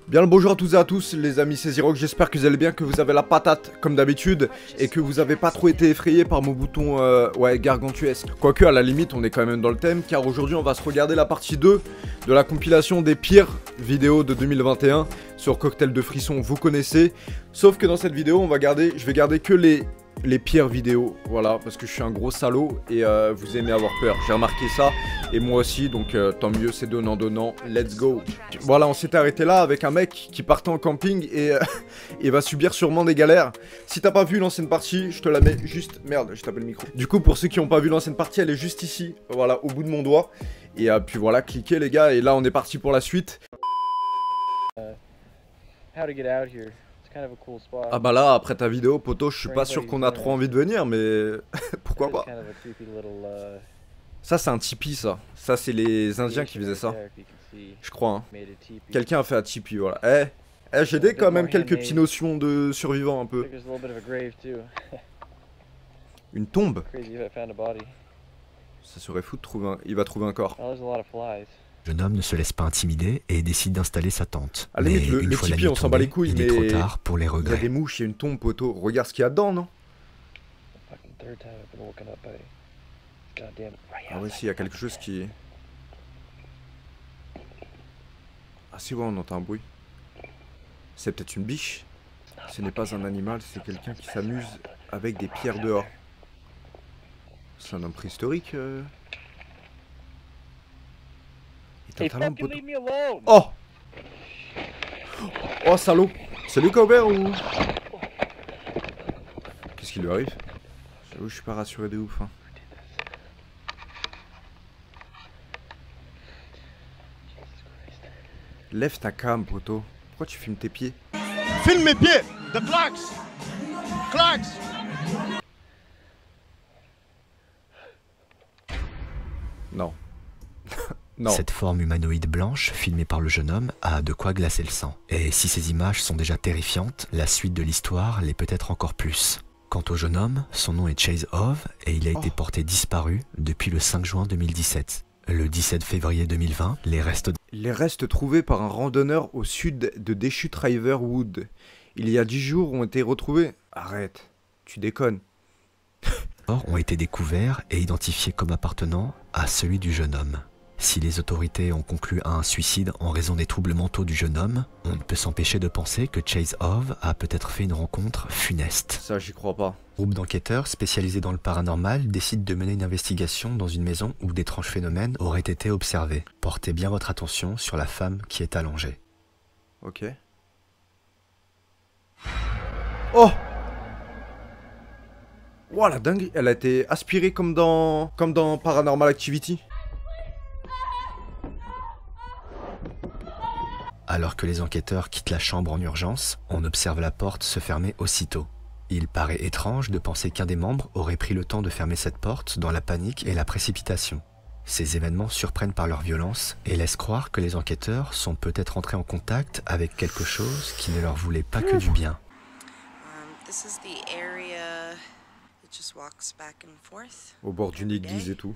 Bien le bonjour à tous et à tous les amis, c'est Zirock, j'espère que vous allez bien, que vous avez la patate comme d'habitude et que vous avez pas trop été effrayé par mon bouton gargantuesque. Quoique à la limite on est quand même dans le thème car aujourd'hui on va se regarder la partie 2 de la compilation des pires vidéos de 2021 sur Cocktail de Frisson, vous connaissez. Sauf que dans cette vidéo je vais garder que les pires vidéos, voilà, parce que je suis un gros salaud et vous aimez avoir peur, j'ai remarqué ça, et moi aussi, donc tant mieux, c'est donnant, let's go. Voilà, on s'était arrêté là avec un mec qui partait en camping et il va subir sûrement des galères. Si t'as pas vu l'ancienne partie, je te la mets juste, merde, je tape le micro. Du coup, pour ceux qui n'ont pas vu l'ancienne partie, elle est juste ici, voilà, au bout de mon doigt, et puis voilà, cliquez les gars, et là on est parti pour la suite. How to get out here. It's kind of a cool spot. Ah bah là, après ta vidéo, poto, je suis pas sûr qu'on a trop envie de venir, mais pourquoi pas. Ça, c'est un tipi, ça. Ça, c'est les Indiens qui faisaient ça. Je crois, hein. Quelqu'un a fait un tipi, voilà. J'ai quand même quelques petites notions de survivant, un peu. Une tombe. Ça serait fou de trouver un... Il va trouver un corps. Le jeune homme ne se laisse pas intimider et décide d'installer sa tente. À la limite, le tipi, on s'en bat les couilles, il mais... est trop tard pour les Il y regrets. a des mouches, il y a une tombe, poto. Regarde ce qu'il y a dedans, non? Ah ouais, si, il y a quelque chose qui... Ah si, ouais, on entend un bruit. C'est peut-être une biche. Ce n'est pas un animal, c'est quelqu'un qui s'amuse avec des pierres dehors. C'est un homme préhistorique. Il est un talent, poto. Oh! Oh, salaud! C'est lui qui a ouvert ou... Qu'est-ce qui lui arrive? J'avoue, je suis pas rassuré de ouf, hein. Lève ta cam, poto. Pourquoi tu filmes tes pieds? Filme mes pieds! The clacks! Clacks! Non. Non. Cette forme humanoïde blanche, filmée par le jeune homme, a de quoi glacer le sang. Et si ces images sont déjà terrifiantes, la suite de l'histoire l'est peut-être encore plus. Quant au jeune homme, son nom est Chase Ove et il a été porté disparu depuis le 5 juin 2017. Le 17 février 2020, les restes trouvés par un randonneur au sud de Deschutes River Wood. Il y a 10 jours ont été retrouvés. Arrête, tu déconnes. ont été découverts et identifiés comme appartenant à celui du jeune homme. Si les autorités ont conclu à un suicide en raison des troubles mentaux du jeune homme, on ne peut s'empêcher de penser que Chase Ove a peut-être fait une rencontre funeste. Ça, j'y crois pas. Groupe d'enquêteurs spécialisés dans le paranormal décide de mener une investigation dans une maison où d'étranges phénomènes auraient été observés. Portez bien votre attention sur la femme qui est allongée. Ok. Oh! Wow, la dingue, elle a été aspirée comme dans Paranormal Activity. Alors que les enquêteurs quittent la chambre en urgence, on observe la porte se fermer aussitôt. Il paraît étrange de penser qu'un des membres aurait pris le temps de fermer cette porte dans la panique et la précipitation. Ces événements surprennent par leur violence et laissent croire que les enquêteurs sont peut-être entrés en contact avec quelque chose qui ne leur voulait pas que du bien. Au bord d'une église et tout.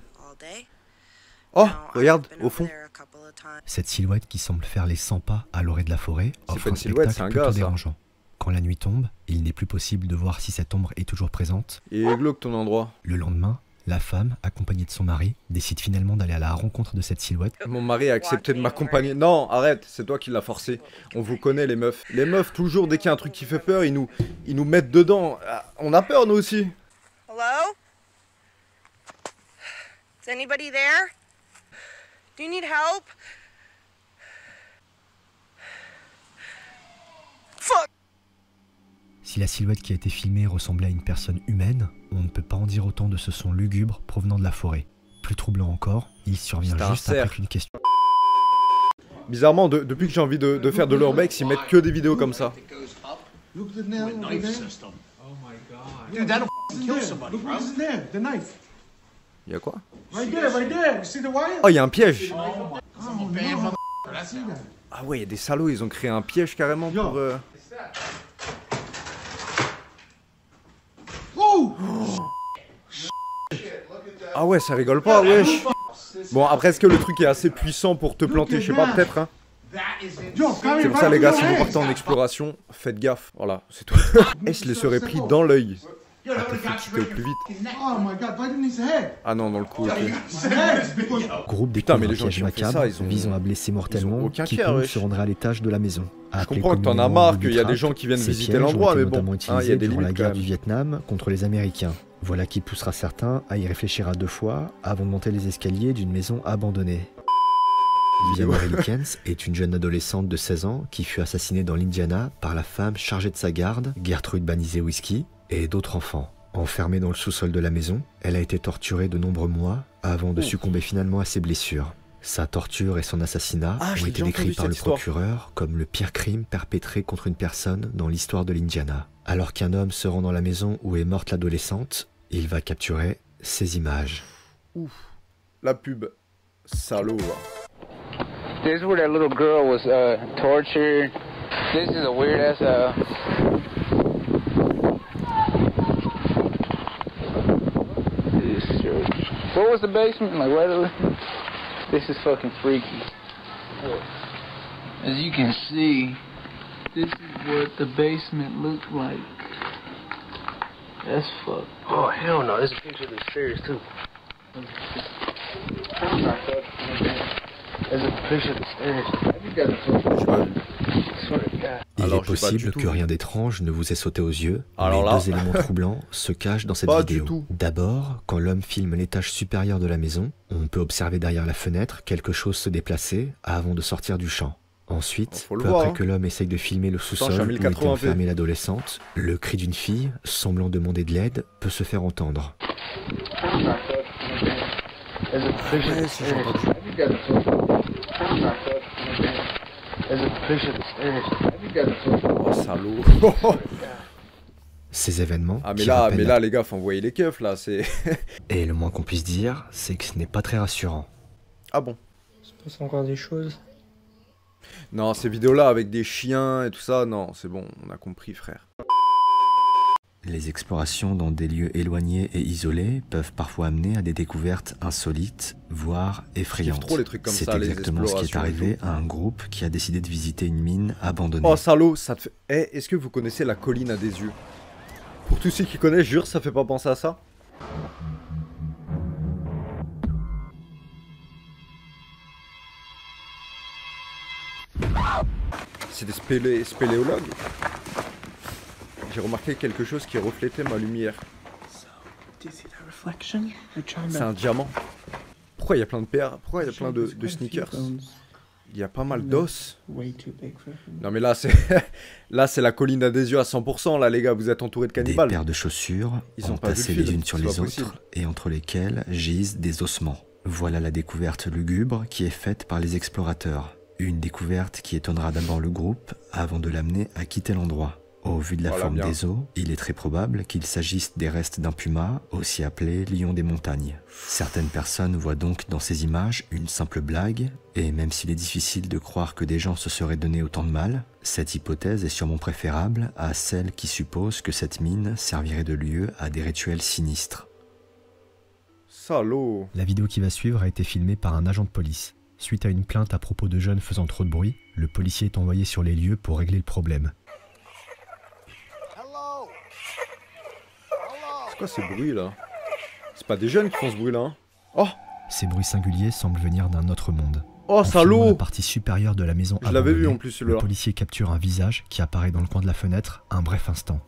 Oh, regarde, au fond. Cette silhouette qui semble faire les 100 pas à l'orée de la forêt offre un spectacle plutôt dérangeant. Quand la nuit tombe, il n'est plus possible de voir si cette ombre est toujours présente. Et glauque ton endroit. Le lendemain, la femme, accompagnée de son mari, décide finalement d'aller à la rencontre de cette silhouette. Mon mari a accepté de m'accompagner. Non, arrête, c'est toi qui l'as forcé. On vous connaît les meufs. Les meufs, toujours, dès qu'il y a un truc qui fait peur, ils nous mettent dedans. On a peur nous aussi. Hello? Is anybody there? Do you need help? Fuck! Si la silhouette qui a été filmée ressemblait à une personne humaine, on ne peut pas en dire autant de ce son lugubre provenant de la forêt. Plus troublant encore, il survient juste après qu'une question... Bizarrement, depuis que j'ai envie de faire de l'urbex, ils mettent que des vidéos comme ça. Il y a quoi? Oh, il y a un piège. Ah ouais, il y a des salauds, ils ont créé un piège carrément pour... Ah ouais, ça rigole pas, wesh. Bon, après, est-ce que le truc est assez puissant pour te planter? Je sais pas, peut-être, hein. C'est pour ça les gars, si vous partez en exploration, faites gaffe. Voilà, c'est tout. Et je les serais pris dans l'œil. Ah, t'es fait quitter au plus vite. Ah non, dans le coup, ok. Groupe Putain, mais découvre les un gens piège qui ont fait macabre ça, ils ont- visant à blesser mortellement aucun quiconque cœur, wesh. se rendrait à l'étage de la maison. Je Appelé comprends que t'en as communément marre, le qu'il y a des Trap, gens qui viennent ces visiter pièges ont l'endroit, été mais bon, notamment hein, il y a utilisés des durant la limites quand guerre même. du Vietnam contre les Américains. Voilà qui poussera certains à y réfléchir à 2 fois avant de monter les escaliers d'une maison abandonnée. Viviana Relikens est une jeune adolescente de 16 ans qui fut assassinée dans l'Indiana par la femme chargée de sa garde, Gertrude Banizet-Whisky, et d'autres enfants. Enfermée dans le sous-sol de la maison, elle a été torturée de nombreux mois avant de succomber finalement à ses blessures. Sa torture et son assassinat Ah, j'ai ont été déjà décrits entendu par cette le histoire. procureur comme le pire crime perpétré contre une personne dans l'histoire de l'Indiana. Alors qu'un homme se rend dans la maison où est morte l'adolescente, il va capturer ces images. La pub. Salaud. This is where that little girl was tortured. This is a weird ass. What was the basement like? Right. This is fucking freaky. As you can see, this is what the basement looked like. That's fucked. Oh, hell no. There's a picture of the stairs, too. There's a picture of the stairs. You got J'ai pas vu. swear to God. Il Alors, est j'ai pas du possible tout que vu. rien d'étrange ne vous ait sauté aux yeux, Alors mais là- 2 éléments troublants se cachent dans cette Pas du vidéo. tout. D'abord, quand l'homme filme l'étage supérieur de la maison, on peut observer derrière la fenêtre quelque chose se déplacer avant de sortir du champ. Ensuite, Faut le peu voir, après hein. que l'homme essaye de filmer le je suis sous-sol à où était 1080p. enfermée l'adolescente, le cri d'une fille, semblant demander de l'aide, peut se faire entendre. There's a picture of Ouais, the si, j'ai stairs. entendu. You got There's a picture of the stairs. You got Oh, salaud. Ces événements, Ah, mais qui là, rappellent la- les gars, faut envoyer les keufs, là, c'est... et le moins qu'on puisse dire, c'est que ce n'est pas très rassurant. Ah bon? Il se passe encore des choses. Non, ces vidéos-là, avec des chiens et tout ça, non, c'est bon, on a compris, frère. Les explorations dans des lieux éloignés et isolés peuvent parfois amener à des découvertes insolites, voire effrayantes. trop les trucs comme C'est ça, les exactement ce qui est explorations et arrivé tout. à un groupe qui a décidé de visiter une mine abandonnée. Oh, salaud, ça te fait... Eh, est-ce que vous connaissez la colline à des yeux? Pour tous ceux qui connaissent, jure, ça fait pas penser à ça? C'est des spéléologues. J'ai remarqué quelque chose qui reflétait ma lumière. C'est un diamant. Pourquoi il y a plein de paires? Pourquoi il y a plein de sneakers? Il y a pas mal d'os. Non mais là c'est là c'est la colline à des yeux à 100% là les gars, vous êtes entourés de Des cannibales. paires de chaussures, Ils ont pas vu entassées le les film, unes sur c'est les pas autres, possible. et entre lesquelles gisent des ossements. Voilà la découverte lugubre qui est faite par les explorateurs. Une découverte qui étonnera d'abord le groupe avant de l'amener à quitter l'endroit. Au vu de la Voilà, forme bien. des os, il est très probable qu'il s'agisse des restes d'un puma, aussi appelé lion des montagnes. Certaines personnes voient donc dans ces images une simple blague, et même s'il est difficile de croire que des gens se seraient donné autant de mal, cette hypothèse est sûrement préférable à celle qui suppose que cette mine servirait de lieu à des rituels sinistres. Salaud. La vidéo qui va suivre a été filmée par un agent de police. Suite à une plainte à propos de jeunes faisant trop de bruit, le policier est envoyé sur les lieux pour régler le problème. C'est quoi ce bruit là? C'est pas des jeunes qui font ce bruit là hein? Oh. Ces bruits singuliers semblent venir d'un autre monde. Oh En filmant salaud. la partie supérieure de la maison Je l'avais vu abandonnée, en plus le celui-là. policier capture un visage qui apparaît dans le coin de la fenêtre un bref instant.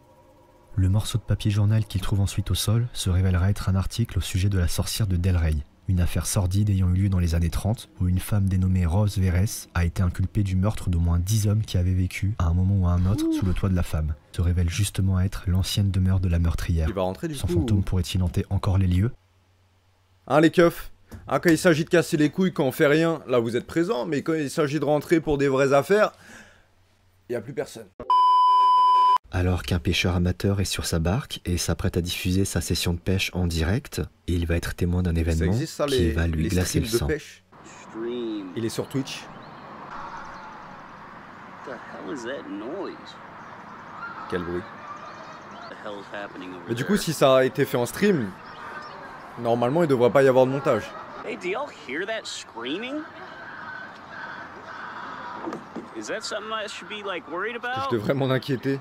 Le morceau de papier journal qu'il trouve ensuite au sol se révélera être un article au sujet de la sorcière de Delray, une affaire sordide ayant eu lieu dans les années 30 où une femme dénommée Rose Verres a été inculpée du meurtre d'au moins 10 hommes qui avaient vécu à un moment ou à un autre sous le toit de la femme. Se révèle justement être l'ancienne demeure de la meurtrière. Il va rentrer du Son coup. fantôme pourrait-il hanter encore les lieux? Hein les keufs? Hein, quand il s'agit de casser les couilles quand on fait rien, là vous êtes présents, mais quand il s'agit de rentrer pour des vraies affaires, il y a plus personne. Alors qu'un pêcheur amateur est sur sa barque et s'apprête à diffuser sa session de pêche en direct, il va être témoin d'un Ça événement existe ça qui va lui les glacer le streams de sang. pêche? Stream. Il est sur Twitch. What the hell is that noise? Quel bruit. What the hell is happening over Mais du there? coup si ça a été fait en stream, normalement il devrait pas y avoir de montage. Hey, do y'all hear that screaming? Is that something I should be like worried Je about? devrais m'en inquiéter.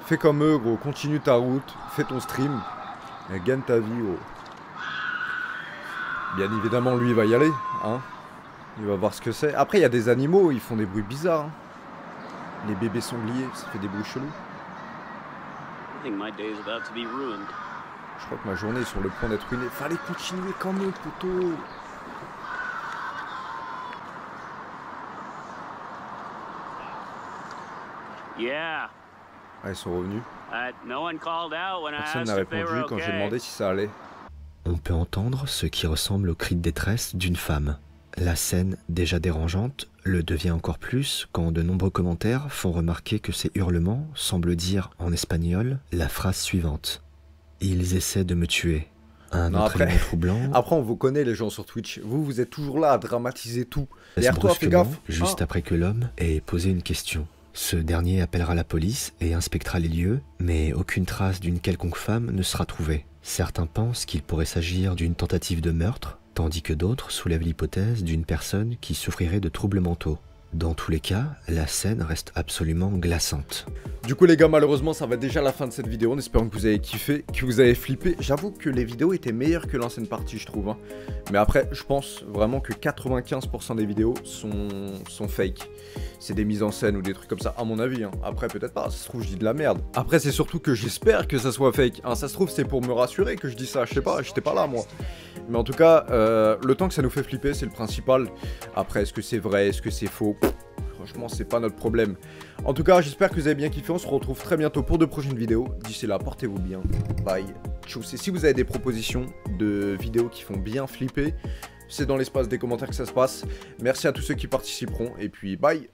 Fais comme eux, gros. Continue ta route. Fais ton stream. Et gagne ta vie, gros. Bien évidemment, lui, il va y aller. Hein. Il va voir ce que c'est. Après, il y a des animaux. Ils font des bruits bizarres. Hein. Les bébés sangliers, ça fait des bruits chelous. I think my day is about to be ruined. Je crois que ma journée est sur le point d'être ruinée. Fallait continuer quand même, poteau. Yeah. Ah, ils sont revenus. No one called out when I Personne asked n'a if they répondu were quand j'ai okay. demandé si ça allait. On peut entendre ce qui ressemble au cri de détresse d'une femme. La scène, déjà dérangeante, le devient encore plus quand de nombreux commentaires font remarquer que ces hurlements semblent dire en espagnol la phrase suivante. « Ils essaient de me tuer ». Un Non, autre après- élément troublant, Après, on vous connaît, les gens sur Twitch. Vous êtes toujours là à dramatiser tout. passe Derrière toi, fais brusquement, gaffe. juste Ah. après que l'homme ait posé une question. Ce dernier appellera la police et inspectera les lieux, mais aucune trace d'une quelconque femme ne sera trouvée. Certains pensent qu'il pourrait s'agir d'une tentative de meurtre, tandis que d'autres soulèvent l'hypothèse d'une personne qui souffrirait de troubles mentaux. Dans tous les cas, la scène reste absolument glaçante. Du coup les gars, malheureusement ça va être déjà la fin de cette vidéo, en espérant que vous avez kiffé, que vous avez flippé. J'avoue que les vidéos étaient meilleures que l'ancienne partie, je trouve. Hein. Mais après, je pense vraiment que 95% des vidéos sont fake. C'est des mises en scène ou des trucs comme ça, à mon avis. Hein. Après peut-être pas, ça se trouve je dis de la merde. Après c'est surtout que j'espère que ça soit fake. Hein, ça se trouve c'est pour me rassurer que je dis ça, je sais pas, j'étais pas là moi. Mais en tout cas, le temps que ça nous fait flipper, c'est le principal. Après, est-ce que c'est vrai, est-ce que c'est faux? Franchement, c'est pas notre problème. En tout cas, j'espère que vous avez bien kiffé. On se retrouve très bientôt pour de prochaines vidéos. D'ici là, portez-vous bien. Bye. Tchuss. Et si vous avez des propositions de vidéos qui font bien flipper, c'est dans l'espace des commentaires que ça se passe. Merci à tous ceux qui participeront. Et puis, bye.